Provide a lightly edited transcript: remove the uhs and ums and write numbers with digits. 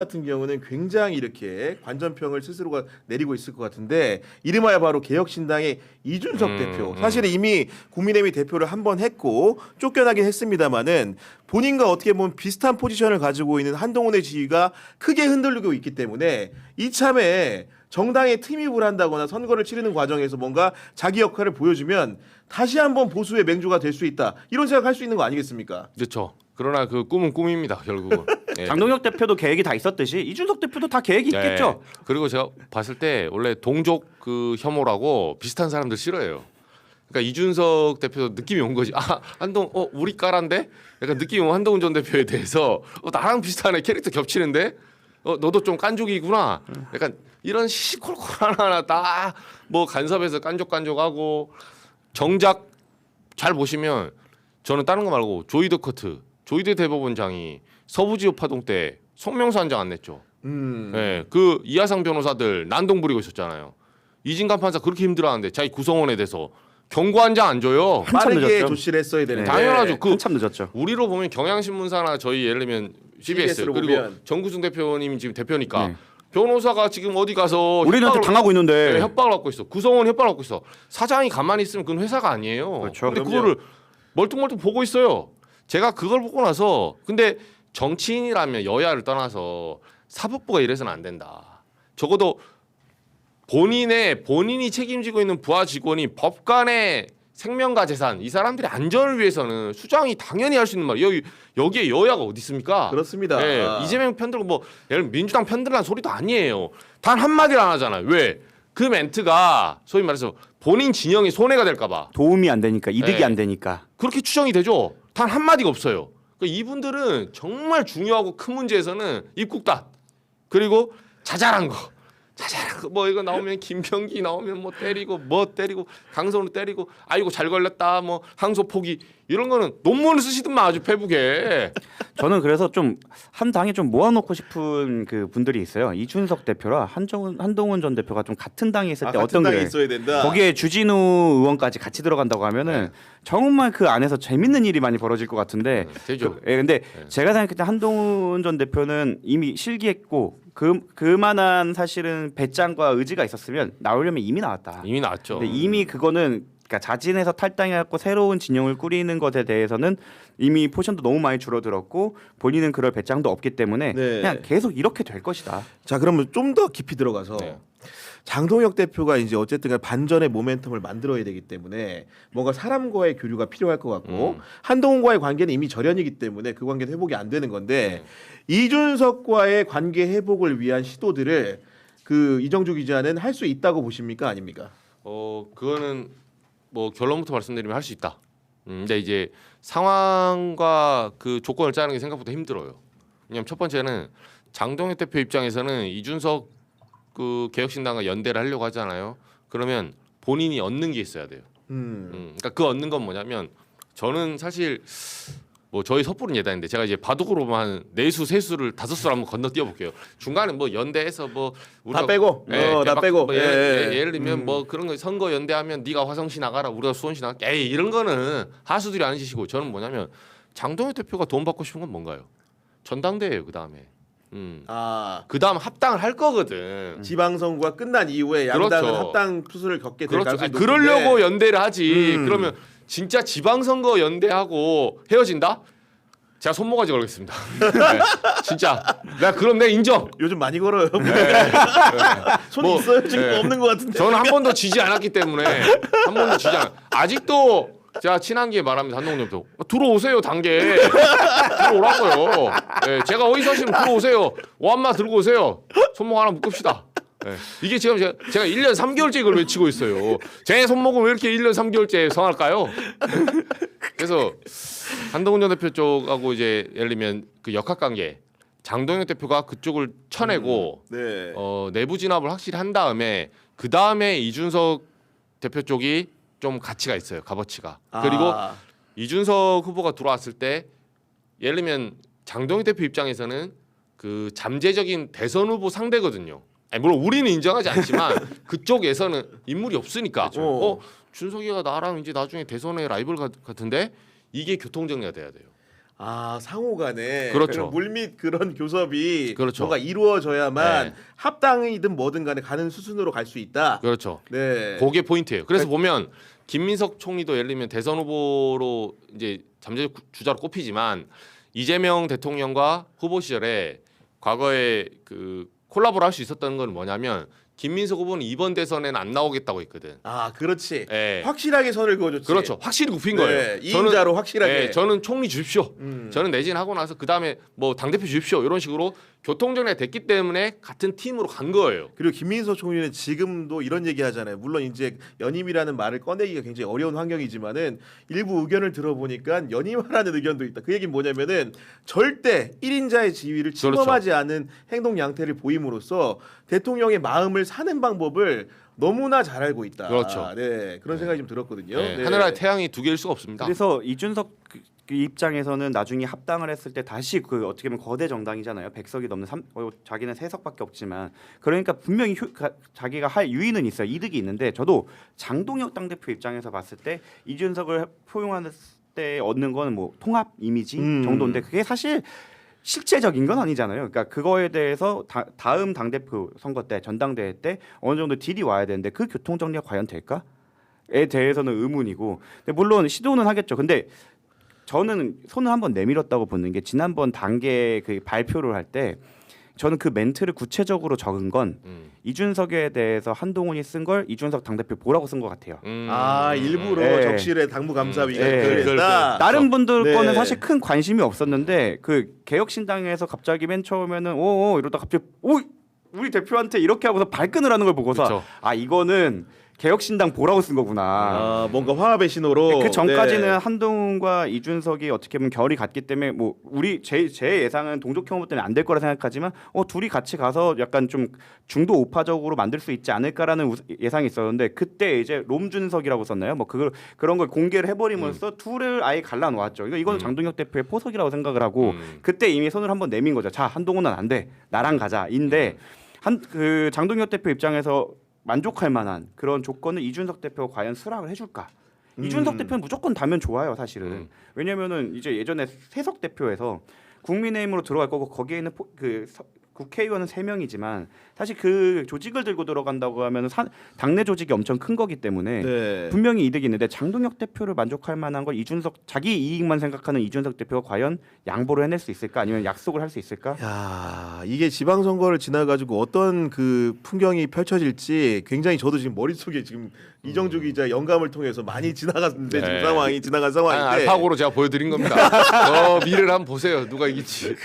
같은 경우는 굉장히 이렇게 관전평을 스스로가 내리고 있을 것 같은데 이름하여 바로 개혁신당의 이준석 대표 사실은 이미 국민의힘 대표를 한 번 했고 쫓겨나긴 했습니다마는 본인과 어떻게 보면 비슷한 포지션을 가지고 있는 한동훈의 지위가 크게 흔들리고 있기 때문에 이참에 정당에 팀입을 한다거나 선거를 치르는 과정에서 뭔가 자기 역할을 보여주면 다시 한번 보수의 맹주가 될 수 있다 이런 생각할 수 있는 거 아니겠습니까? 그렇죠. 그러나 그 꿈은 꿈입니다. 결국은. 예. 장동혁 대표도 계획이 다 있었듯이 이준석 대표도 다 계획이 네. 있겠죠. 그리고 제가 봤을 때 원래 동족 그 혐오라고 비슷한 사람들 싫어해요. 그러니까 이준석 대표도 느낌이 온 거지. 아 우리 까란데? 약간 느낌이 온 한동훈 전 대표에 대해서 나랑 비슷하네 캐릭터 겹치는데 너도 좀 깐족이구나. 약간 이런 시시콜콜 하나 다 뭐 간섭해서 깐족깐족하고 정작 잘 보시면 저는 다른 거 말고 조이드 대법원장이 서부지법 파동 때 성명서 한 장 안 냈죠. 네, 그 이하상 변호사들 난동 부리고 있었잖아요. 이진관 판사 그렇게 힘들어하는데 자기 구성원에 대해서 경고 한 장 안 줘요. 한참 빠르게 늦었죠. 조치를 했어야 되는데 당연하죠. 한참 늦었죠. 우리로 보면 경향신문사나 저희 예를 들면 CBS CBS 로 그리고 보면. 정구승 대표님이 지금 대표니까 네. 변호사가 지금 어디 가서 우리한테 당하고 있는데. 네, 협박을 받고 있어. 구성원 협박을 받고 있어. 사장이 가만히 있으면 그건 회사가 아니에요. 그렇죠. 근데 그럼요. 그거를 멀뚱멀뚱 보고 있어요. 제가 그걸 보고 나서 근데 정치인이라면 여야를 떠나서 사법부가 이래서는 안 된다. 적어도 본인이 책임지고 있는 부하 직원이 법관의 생명과 재산 이 사람들의 안전을 위해서는 수장이 당연히 할 수 있는 말이에요. 여기에 여야가 어디 있습니까? 그렇습니다. 네, 이재명 편들고 뭐 예를 들면 민주당 편들라는 소리도 아니에요. 단 한마디를 안 하잖아요. 왜? 그 멘트가 소위 말해서 본인 진영이 손해가 될까 봐. 도움이 안 되니까 이득이 네. 안 되니까. 그렇게 추정이 되죠. 단 한마디가 없어요. 그러니까 이분들은 정말 중요하고 큰 문제에서는 입국단 그리고 자잘한 거 뭐 이거 나오면 김병기 나오면 뭐 때리고 강성으로 때리고 아이고 잘 걸렸다 뭐 항소 포기 이런 거는 논문을 쓰시든만 아주 페북에. 저는 그래서 좀 한 당에 좀 모아놓고 싶은 그 분들이 있어요. 이준석 대표랑 한동훈 전 대표가 좀 같은 당에 있을 때 같은 어떤 당에 게 있어야 된다. 거기에 주진우 의원까지 같이 들어간다고 하면은 정말 그 안에서 재밌는 일이 많이 벌어질 것 같은데. 되죠. 근데 제가 생각할 때 한동훈 전 대표는 이미 실기했고 그만한 사실은 배짱과 의지가 있었으면 나오려면 이미 나왔다. 이미 나왔죠. 근데 이미 그거는 그러니까 자진해서 탈당해갖고 새로운 진영을 꾸리는 것에 대해서는 이미 포션도 너무 많이 줄어들었고 본인은 그럴 배짱도 없기 때문에 네. 그냥 계속 이렇게 될 것이다. 자 그러면 좀 더 깊이 들어가서 네. 장동혁 대표가 이제 어쨌든 반전의 모멘텀을 만들어야 되기 때문에 뭔가 사람과의 교류가 필요할 것 같고 한동훈과의 관계는 이미 절연이기 때문에 그 관계는 회복이 안 되는 건데 이준석과의 관계 회복을 위한 시도들을 그 이정주 기자는 할 수 있다고 보십니까 아닙니까? 그거는 뭐 결론부터 말씀드리면 할 수 있다. 근데 이제 상황과 그 조건을 짜는 게 생각보다 힘들어요. 왜냐면 첫 번째는 장동혁 대표 입장에서는 이준석 그 개혁신당과 연대를 하려고 하잖아요. 그러면 본인이 얻는 게 있어야 돼요. 그러니까 그 얻는 건 뭐냐면 저는 사실 뭐 저희 섣부른 예단인데 제가 이제 바둑으로만 내수 세수를 5수를 한번 건너뛰어 볼게요. 중간에 뭐 연대해서 뭐 다 빼고 다 빼고 뭐 예를 들면 뭐 그런 거 선거 연대하면 네가 화성시 나가라 우리가 수원시 나가 에이 이런 거는 하수들이 아는 짓이고 저는 뭐냐면 장동혁 대표가 돈 받고 싶은 건 뭔가요? 전당대회예요. 그다음에 그다음 합당을 할 거거든. 지방선거가 끝난 이후에 양당은 그렇죠. 합당 투수를 겪게 될 그렇죠. 가능성이 아니, 높은데 그러려고 연대를 하지. 그러면 진짜 지방선거 연대하고 헤어진다? 제가 손모가지 걸겠습니다. 네, 진짜. 그럼 내가 인정. 요즘 많이 걸어요. 손이 뭐, 있어요? 지금 네. 없는 것 같은데. 저는 한 번도 지지 않았기 때문에 한 번도 지지 않아. 아직도 제가 친한기에 말합니다. 한동훈 대표 들어오세요 단계 들어오라고요. 네, 제가 어디서 하시면 들어오세요. 오한마 들고 오세요. 손목 하나 묶읍시다. 네. 이게 지금 제가 1년 3개월째 이걸 외치고 있어요. 제 손목은 왜 이렇게 1년 3개월째 성할까요? 그래서 한동훈 전 대표 쪽하고 이제 예를 들면 그 역학관계 장동혁 대표가 그쪽을 쳐내고 네. 내부 진압을 확실히 한 다음에 그 다음에 이준석 대표 쪽이 좀 가치가 있어요. 값어치가. 그리고 이준석 후보가 들어왔을 때 예를 들면 장동혁 대표 입장에서는 그 잠재적인 대선 후보 상대거든요. 아니, 물론 우리는 인정하지 않지만 그쪽에서는 인물이 없으니까 준석이가 나랑 이제 나중에 대선의 라이벌 같은데 이게 교통정리가 돼야 돼요. 아 상호간에 그렇죠. 그런 물밑 그런 교섭이 그렇죠. 뭔가 이루어져야만 네. 합당이든 뭐든 간에 가는 수순으로 갈 수 있다. 그렇죠. 네. 그게 포인트예요. 그래서 보면 김민석 총리도 예를 들면 대선 후보로 이제 잠재 주자로 꼽히지만 이재명 대통령과 후보 시절에 과거에 그 콜라보를 할 수 있었다는 건 뭐냐면 김민석 후보는 이번 대선에는 안 나오겠다고 했거든. 아 그렇지. 예. 확실하게 선을 그어줬지. 그렇죠. 확실히 굽힌 네, 거예요. 이인자로 확실하게. 예, 저는 총리 주십시오. 음. 저는 내진하고 나서 그 다음에 뭐 당대표 주십시오. 이런 식으로 교통정리가 됐기 때문에 같은 팀으로 간 거예요. 그리고 김민석 총리는 지금도 이런 얘기 하잖아요. 물론 이제 연임이라는 말을 꺼내기가 굉장히 어려운 환경이지만은 일부 의견을 들어보니까 연임하라는 의견도 있다. 그 얘기는 뭐냐면은 절대 1인자의 지위를 침범하지 않은 행동 양태를 보임으로써 대통령의 마음을 사는 방법을 너무나 잘 알고 있다. 그렇죠. 네, 그런 생각이 좀 들었거든요. 예, 네. 하늘아래 태양이 두 개일 수가 없습니다. 그래서 이준석 그 입장에서는 나중에 합당을 했을 때 다시 그 어떻게 보면 거대 정당이잖아요. 100석이 넘는 자기는 3석밖에 없지만 그러니까 분명히 자기가 할 유의는 있어요. 이득이 있는데 저도 장동혁 당대표 입장에서 봤을 때 이준석을 포용할 때 얻는 거는 뭐 통합 이미지 정도인데 그게 사실 실제적인 건 아니잖아요. 그러니까 그거에 대해서 다음 당대표 선거 때 전당대회 때 어느 정도 딜이 와야 되는데 그 교통 정리가 과연 될까?에 대해서는 의문이고 근데 물론 시도는 하겠죠. 근데 저는 손을 한번 내밀었다고 보는 게 지난번 단계 그 발표를 할 때 저는 그 멘트를 구체적으로 적은 건 이준석에 대해서 한동훈이 쓴 걸 이준석 당대표 보라고 쓴 것 같아요. 아 일부러 네. 적실에 당무감사위가 네. 그랬다. 다른 분들 네. 거는 사실 큰 관심이 없었는데 그 개혁신당에서 갑자기 맨 처음에는 오 이러다 갑자기 오 우리 대표한테 이렇게 하고서 발끈을 하는 걸 보고서 그쵸. 아 이거는 개혁신당 보라고 쓴 거구나. 아 뭔가 화합의 신호로. 그 전까지는 네. 한동훈과 이준석이 어떻게 보면 결이 같기 때문에 뭐 우리 제 예상은 동족혐오 때문에 안 될 거라 생각하지만 둘이 같이 가서 약간 좀 중도 우파적으로 만들 수 있지 않을까라는 예상이 있었는데 그때 이제 롬준석이라고 썼나요? 뭐 그런 걸 공개를 해버림으로써 둘을 아예 갈라놓았죠. 이건 장동혁 대표의 포석이라고 생각을 하고 그때 이미 손을 한번 내민 거죠. 자 한동훈은 안 돼, 나랑 가자인데 그 장동혁 대표 입장에서 만족할 만한 그런 조건을 이준석 대표가 과연 수락을 해줄까? 이준석 대표는 무조건 다면 좋아요, 사실은. 왜냐면은 이제 예전에 세석 대표에서 국민의힘으로 들어갈 거고 거기에는 국회의원은 3명이지만 사실 그 조직을 들고 들어간다고 하면 당내 조직이 엄청 큰 거기 때문에 네. 분명히 이득이 있는데 장동혁 대표를 만족할 만한 걸 이준석 자기 이익만 생각하는 이준석 대표가 과연 양보를 해낼 수 있을까 아니면 약속을 할 수 있을까? 야 이게 지방선거를 지나가지고 어떤 그 풍경이 펼쳐질지 굉장히 저도 지금 머릿속에 지금 이정주 기자 영감을 통해서 많이 지나갔는데 지금 네. 상황이 지나간 상황인데 알파고로 제가 보여드린 겁니다. 미래를 한번 보세요. 누가 이길지.